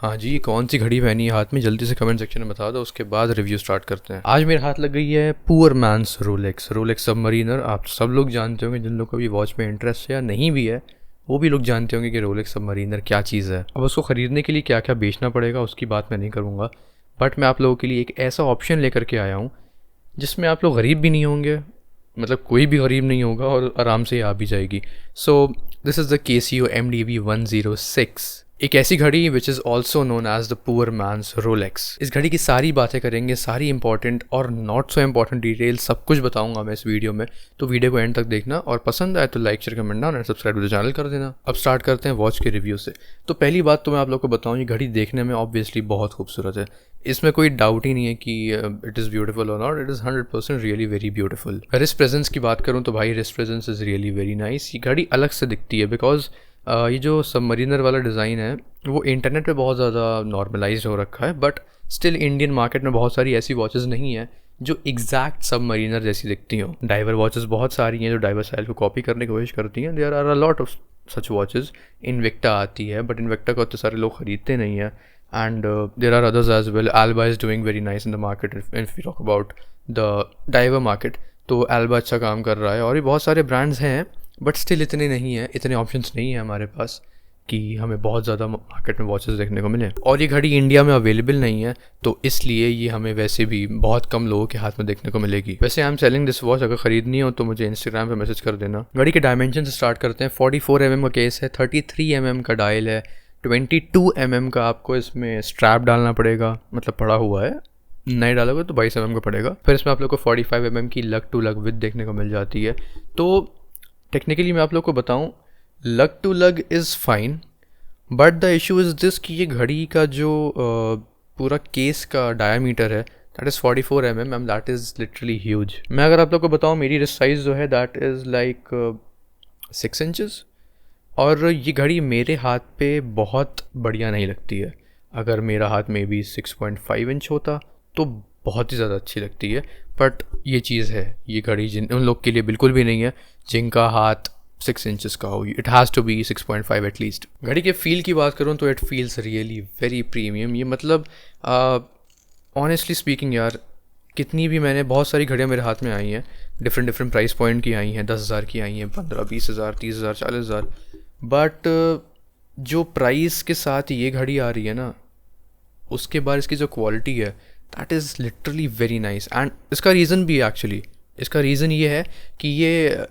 हाँ जी, कौन सी घड़ी पहनी है हाथ में, जल्दी से कमेंट सेक्शन में बता दो, उसके बाद रिव्यू स्टार्ट करते हैं। आज मेरे हाथ लग गई है पुअर मैन्स रोलेक्स सबमरीनर। आप सब लोग जानते होंगे, जिन लोगों को भी वॉच में इंटरेस्ट है या नहीं भी है वो भी लोग जानते होंगे कि रोलेक्स सबमरीनर क्या चीज़ है। अब उसको ख़रीदने के लिए क्या क्या बेचना पड़ेगा उसकी बात मैं नहीं करूँगा, बट मैं आप लोगों के लिए एक ऐसा ऑप्शन लेकर के आया हूँ जिसमें आप लोग गरीब भी नहीं होंगे, मतलब कोई भी गरीब नहीं होगा और आराम से आ भी जाएगी। So this is the Casio MDV106, एक ऐसी घड़ी which is also known as the poor man's Rolex. इस घड़ी की सारी बातें करेंगे, सारी इंपॉर्टेंट और नॉट सो इंपॉर्टेंट डिटेल सब कुछ बताऊंगा मैं इस वीडियो में, तो वीडियो को एंड तक देखना और पसंद आए तो like share comment down and subscribe to the channel कर देना। अब स्टार्ट करते हैं वॉच के रिव्यू से। तो पहली बात तो मैं आप लोग को बताऊँ, ये घड़ी देखने में ऑब्वियसली बहुत खूबसूरत है, इसमें कोई डाउट ही नहीं है कि इट इज़ ब्यूटीफुल और not, it is 100% really very beautiful. Wrist presence की बात करूँ तो भाई wrist presence is really very nice. ये घड़ी अलग से दिखती है बिकॉज ये जो सबमरीनर वाला डिज़ाइन है वो इंटरनेट पे बहुत ज़्यादा नॉर्मलाइज हो रखा है, बट स्टिल इंडियन मार्केट में बहुत सारी ऐसी वॉचेस नहीं है जो एग्जैक्ट सबमरीनर जैसी दिखती हो। डाइवर वॉचेस बहुत सारी हैं जो डाइवर स्टाइल को कॉपी करने की कोशिश करती हैं। There are a lot of such watches. Invicta आती है बट इनविक्टा को इतने सारे लोग ख़रीदते नहीं है, and there are others as well. Alba is doing very nice in the market if we talk about the diver market, तो Alba अच्छा काम कर रहा है और ये बहुत सारे ब्रांड्स हैं बट स्टिल इतने नहीं हैं, इतने ऑप्शंस नहीं हैं हमारे पास कि हमें बहुत ज़्यादा मार्केट में वॉचेस देखने को मिले। और ये घड़ी इंडिया में अवेलेबल नहीं है तो इसलिए ये हमें वैसे भी बहुत कम लोगों के हाथ में देखने को मिलेगी। वैसे I am selling this watch, अगर ख़रीदनी हो तो मुझे इंस्टाग्राम पे मैसेज कर देना। घड़ी के डायमेंशन से स्टार्ट करते हैं। 44 mm का केस है, 33 mm का डायल है, 22 mm का आपको इसमें स्ट्रैप डालना पड़ेगा, मतलब पड़ा हुआ है, नहीं डालोगे तो 22 mm का पड़ेगा। फिर इसमें आप लोग को 45 mm की लग टू लग विद देखने को मिल जाती है। तो टेक्निकली मैं आप लोग को बताऊं, लग टू लग is fine but the issue is this कि ये घड़ी का जो पूरा केस का डायामीटर है that is 44 mm and that is literally huge. मैं अगर आप लोग को बताऊं, मेरी रिस्ट साइज़ जो है दैट इज़ लाइक 6 इंचज़ और ये घड़ी मेरे हाथ पे बहुत बढ़िया नहीं लगती है। अगर मेरा हाथ में भी 6.5 इंच होता तो बहुत ही ज़्यादा अच्छी लगती है, बट ये चीज़ है, ये घड़ी उन लोग के लिए बिल्कुल भी नहीं है जिनका हाथ 6 इंचज़ का हो। It has to be 6.5 at least. घड़ी के फील की बात करूँ तो it feels really very premium. ये मतलब ऑनेस्टली स्पीकिंग यार, कितनी भी मैंने बहुत सारी घड़ियाँ मेरे हाथ में आई हैं, डिफरेंट प्राइस पॉइंट की आई हैं, 10,000 की आई हैं, 15-20 हज़ार, 30 हज़ार, 40 हज़ार, बट जो प्राइस के साथ ये घड़ी आ रही है ना, उसके बाद इसकी जो क्वालिटी है that is literally very nice. And इसका रीज़न भी है एक्चुअली, इसका रीज़न ये है कि ये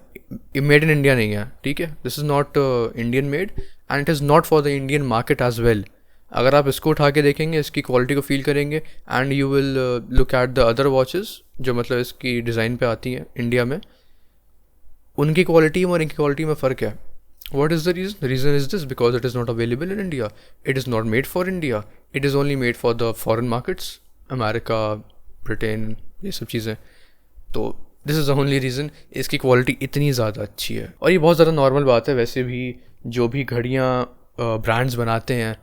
मेड इन इंडिया नहीं है, ठीक है। This is not Indian made and it is not for the Indian market as well. अगर आप इसको उठा के देखेंगे, इसकी क्वालिटी को फील करेंगे and you will look at the other watches जो मतलब इसकी डिज़ाइन पे आती हैं इंडिया में, उनकी क्वालिटी में और इनकी क्वालिटी में फ़र्क है। What is the reason? The reason is this, because it is not available in India. It is not made for India. It is only made for the foreign markets, America, Britain, ये सब चीज़ें। तो this is the only reason, इसकी quality इतनी ज़्यादा अच्छी है। और ये बहुत ज़्यादा नॉर्मल बात है वैसे भी, जो भी घड़ियाँ ब्रांड्स बनाते हैं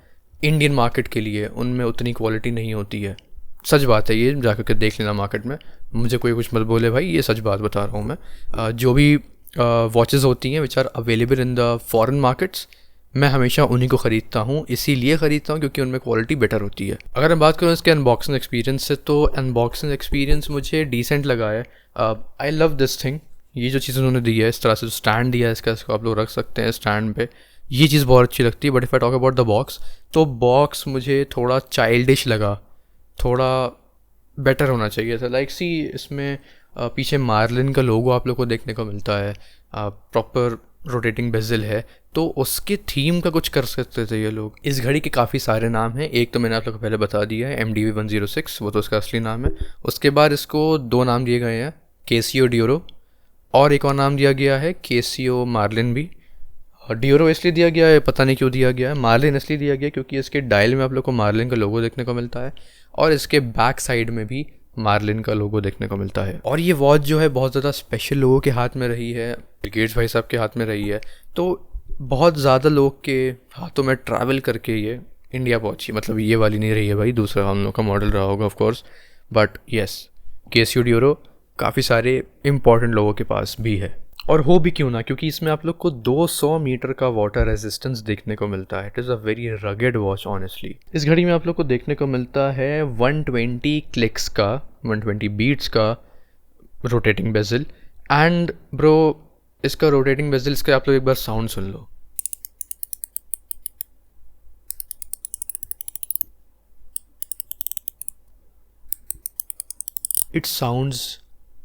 इंडियन मार्केट के लिए उनमें उतनी क्वालिटी नहीं होती है। सच बात है, ये जाकर के देख लेना मार्केट में, मुझे कोई कुछ मत बोले भाई, ये सच बात बता रहा हूँ मैं। जो भी वॉचेस होती हैं which are available in the foreign markets, मैं हमेशा उन्हीं को ख़रीदता हूँ। इसीलिए ख़रीदता हूँ क्योंकि उनमें क्वालिटी बेटर होती है। अगर मैं बात करूँ इसके अनबॉक्सिंग एक्सपीरियंस से, तो अनबॉक्सिंग एक्सपीरियंस मुझे डिसेंट लगा है। आई लव दिस थिंग, ये जो चीज़ उन्होंने दी है, इस तरह से जो स्टैंड दिया है इसको आप लोग रख सकते हैं स्टैंड पे, ये चीज़ बहुत अच्छी लगती है। But if I talk about the box, तो बॉक्स मुझे थोड़ा चाइल्डिश लगा, थोड़ा बेटर होना चाहिए था। लाइक सी, इसमें पीछे मार्लिन का लोगो आप लोग को देखने को मिलता है, प्रॉपर रोटेटिंग बेजल है, तो उसके थीम का कुछ कर सकते थे ये लोग। इस घड़ी के काफ़ी सारे नाम हैं, एक तो मैंने आप लोग को पहले बता दिया है MDV106, वो तो उसका असली नाम है। उसके बाद इसको 2 नाम दिए गए हैं, Casio Dioro, और एक और नाम दिया गया है Casio Marlin भी। डियोरो इसलिए दिया गया है, पता नहीं क्यों दिया गया है। मार्लिन इसलिए दिया गया क्योंकि इसके डायल में आप लोग को मार्लिन का लोगो देखने को मिलता है और इसके बैक साइड में भी मार्लिन का लोगो देखने को मिलता है। और ये वॉच जो है बहुत ज़्यादा स्पेशल लोगों के हाथ में रही है, गेट्स भाई साहब के हाथ में रही है, तो बहुत ज़्यादा लोग के हाथों में ट्रैवल करके ये इंडिया पहुंची। मतलब ये वाली नहीं रही है भाई, दूसरा हम लोग का मॉडल रहा होगा of course, but yes Casio Dioro काफ़ी सारे इम्पॉर्टेंट लोगों के पास भी है। और हो भी क्यों ना, क्योंकि इसमें आप लोग को 200 मीटर का वाटर रेजिस्टेंस देखने को मिलता है। It is a very rugged watch honestly. इस घड़ी में आप लोग को देखने को मिलता है 120 क्लिक्स का, 120 बीट्स का रोटेटिंग बेजल। एंड ब्रो, इसका रोटेटिंग बेजल, इसका आप लोग एक बार साउंड सुन लो। It sounds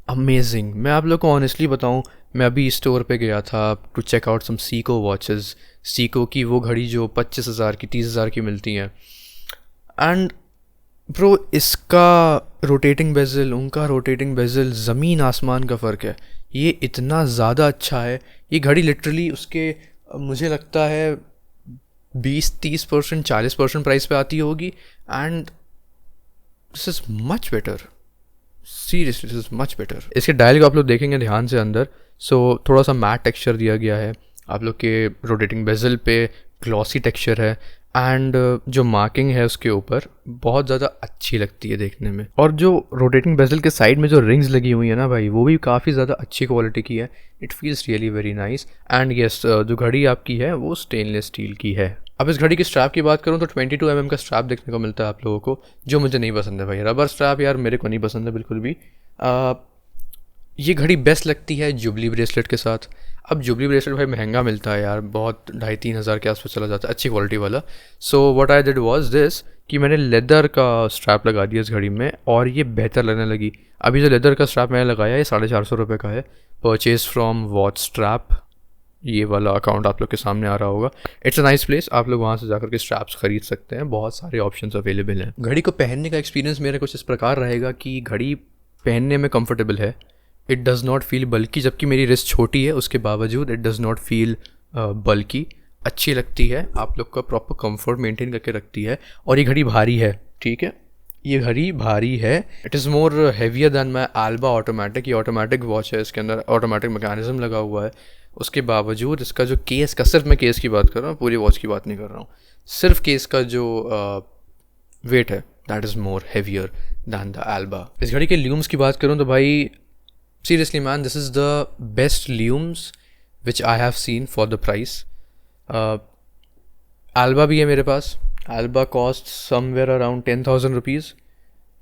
amazing. मैं आप लोग को ऑनेस्टली बताऊं, मैं अभी स्टोर पे गया था to check out some Seiko watches. Seiko की वो घड़ी जो 25,000 की, 30,000 की मिलती हैं। एंड ब्रो, इसका रोटेटिंग बेजल, उनका रोटेटिंग बेजल, ज़मीन आसमान का फ़र्क है। ये इतना ज़्यादा अच्छा है। ये घड़ी लिटरली उसके मुझे लगता है 20-30%, 40% प्राइस पे आती होगी। And this is much better, seriously this is much better. इसके डायल को आप लोग देखेंगे ध्यान से अंदर, सो थोड़ा सा मैट टेक्सचर दिया गया है। आप लोग के रोटेटिंग बेजल पे ग्लॉसी टेक्सचर है। एंड जो मार्किंग है उसके ऊपर बहुत ज़्यादा अच्छी लगती है देखने में। और जो रोटेटिंग बेजल के साइड में जो रिंग्स लगी हुई है ना भाई, वो भी काफ़ी ज़्यादा अच्छी क्वालिटी की है। It feels really very nice. And yes, जो घड़ी आपकी है वो स्टेनलेस स्टील की है। अब इस घड़ी की स्ट्रैप की बात करूँ तो 22 mm का स्ट्रैप देखने को मिलता है आप लोगों को, जो मुझे नहीं पसंद है भाई। रबर स्ट्रैप यार मेरे को नहीं पसंद है बिल्कुल भी। ये घड़ी बेस्ट लगती है जुबली ब्रेसलेट के साथ। अब जुबली ब्रेसलेट भाई महंगा मिलता है यार, बहुत 2,500-3 हज़ार के आसपास चला जाता है, अच्छी क्वालिटी वाला। So what I did was this कि मैंने लेदर का स्ट्रैप लगा दिया इस घड़ी में, और ये बेहतर लगने लगी। अभी जो लेदर का स्ट्रैप मैंने लगाया ये 450 रुपये का है, परचेज फ्रॉम वॉच स्ट्रैप। ये वाला अकाउंट आप लोग के सामने आ रहा होगा। इट्स अ नाइस प्लेस, आप लोग वहाँ से जाकर के स्ट्रैप्स खरीद सकते हैं, बहुत सारे ऑप्शंस अवेलेबल हैं। घड़ी को पहनने का एक्सपीरियंस मेरा कुछ इस प्रकार रहेगा कि घड़ी पहनने में कंफर्टेबल है। इट डज़ नॉट फील बल्कि, जबकि मेरी रिस्ट छोटी है उसके बावजूद इट डज़ नॉट फील बल्की। अच्छी लगती है, आप लोग का प्रॉपर कंफर्ट मेंटेन करके रखती है। और ये घड़ी भारी है, ठीक है, ये घड़ी भारी है। It is more heavier than my Alba automatic. ये ऑटोमेटिक वॉच है, इसके अंदर ऑटोमेटिक मैकेनिज्म लगा हुआ है। उसके बावजूद इसका जो केस का, सिर्फ मैं केस की बात कर रहा हूँ, पूरी वॉच की बात नहीं कर रहा हूँ, सिर्फ केस का जो वेट है that is more heavier than the Alba. इस घड़ी के ल्यूम्स की बात करूँ तो भाई seriously man, this is the best looms which I have seen for the price. Alba भी है मेरे पास। Alba cost somewhere around 10,000 rupees,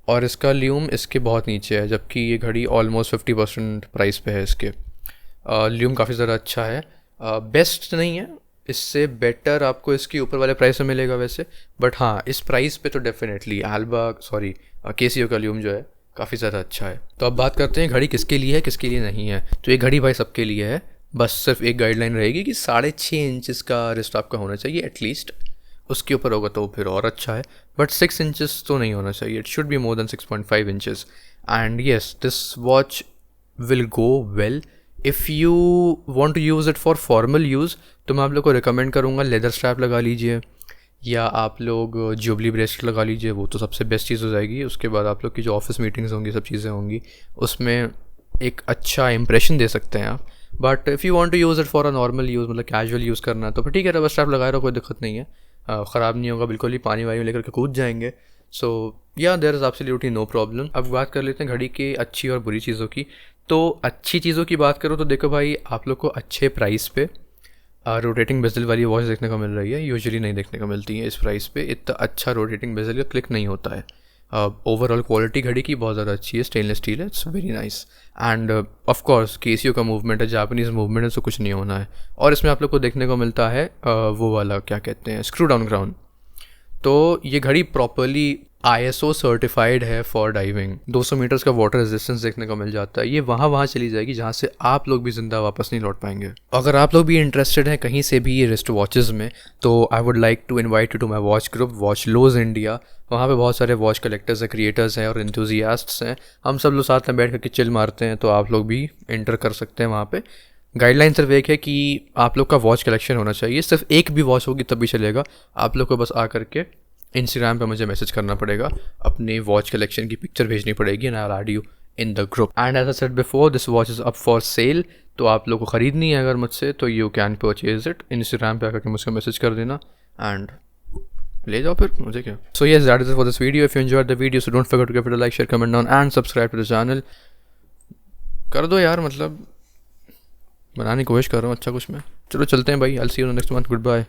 और इसका ल्यूम इसके बहुत नीचे है, जबकि ये घड़ी ऑलमोस्ट 50% प्राइस पे है इसके। ल्यूम काफ़ी ज़्यादा अच्छा है, बेस्ट नहीं है, इससे बेटर आपको इसके ऊपर वाले प्राइस में मिलेगा वैसे, बट हाँ इस प्राइस पे तो डेफिनेटली केसीओ का ल्यूम जो है काफ़ी ज़्यादा अच्छा है। तो अब बात करते हैं घड़ी किसके लिए है, किसके लिए नहीं है। तो ये घड़ी भाई सबके लिए है, बस सिर्फ एक गाइडलाइन रहेगी कि 6.5 इंचज़ का रिस्ट आपका होना चाहिए एटलीस्ट। उसके ऊपर होगा तो फिर और अच्छा है, बट 6 इंचज़ तो नहीं होना चाहिए। It should be more than 6.5 inches. And yes, this watch will go well if you want to use it for formal use. तो मैं आप लोग को रिकमेंड करूँगा लेदर स्ट्रैप लगा लीजिए, या आप लोग जुबली ब्रेसलेट लगा लीजिए, वो तो सबसे बेस्ट चीज़ हो जाएगी। उसके बाद आप लोग की जो ऑफिस मीटिंग्स होंगी, सब चीज़ें होंगी, उसमें एक अच्छा इंप्रेशन दे सकते हैं आप। But if you want to use it for a normal use, मतलब कैजुअल यूज़ करना है, तो फिर ठीक है, रबर स्ट्रैप लगाए रहो, कोई दिक्कत नहीं है, ख़राब नहीं होगा बिल्कुल ही, पानी वानी लेकर के कूद जाएंगे। So yeah there is absolutely no problem. अब बात कर लेते हैं घड़ी की अच्छी और बुरी चीज़ों की। तो अच्छी चीज़ों की बात करो तो देखो भाई, आप लोग को अच्छे प्राइस पे रोटेटिंग बेजल वाली वॉच देखने को मिल रही है, यूजुअली नहीं देखने को मिलती है इस प्राइस पे। इतना अच्छा रोटेटिंग बेजल का क्लिक नहीं होता है। ओवरऑल क्वालिटी घड़ी की बहुत ज़्यादा अच्छी है, स्टेनलेस स्टील है, it's very nice. End of course KCO का मूवमेंट है, जापानीज़ मूवमेंट है, तो कुछ नहीं होना है। और इसमें आप लोग को देखने को मिलता है वो वाला क्या कहते हैं, स्क्रू डाउन क्राउन। तो ये घड़ी प्रॉपरली ISO सर्टिफाइड है फॉर डाइविंग। 200 मीटर्स का वाटर रेजिस्टेंस देखने को मिल जाता है। ये वहाँ चली जाएगी जहाँ से आप लोग भी ज़िंदा वापस नहीं लौट पाएंगे। अगर आप लोग भी इंटरेस्टेड हैं कहीं से भी ये रिस्ट वॉचेस में, तो I would like to invite you to my watch group watch lows India. वहाँ पे बहुत सारे वॉच कलेक्टर्स हैं, क्रिएटर्स हैं और इंथुजियास्ट्स हैं। हम सब लोग साथ में बैठ करके चिल मारते हैं, तो आप लोग भी एंटर कर सकते हैं वहाँ पे। गाइडलाइन सिर्फ एक है कि आप लोग का वॉच कलेक्शन होना चाहिए, सिर्फ एक भी वॉच होगी तब भी चलेगा। आप लोग को बस आ करके इंस्टाग्राम पे मुझे मैसेज करना पड़ेगा, अपने वॉच कलेक्शन की पिक्चर भेजनी पड़ेगी, and I will add you in the group. And as I said before, this watch is up for sale. तो आप लोग को ख़रीदनी है अगर मुझसे, तो you can purchase it. Instagram पे आकर के मुझसे मैसेज कर देना एंड ले जाओ फिर, मुझे क्या। So yes, that is for this video. If you enjoyed the video so don't forget to give it a like, share, comment down and subscribe to the channel. कर दो यार, मतलब बनाने की कोशिश कर रहा हूँ अच्छा कुछ मैं। चलो चलते हैं भाई, I will see you next month, good bye.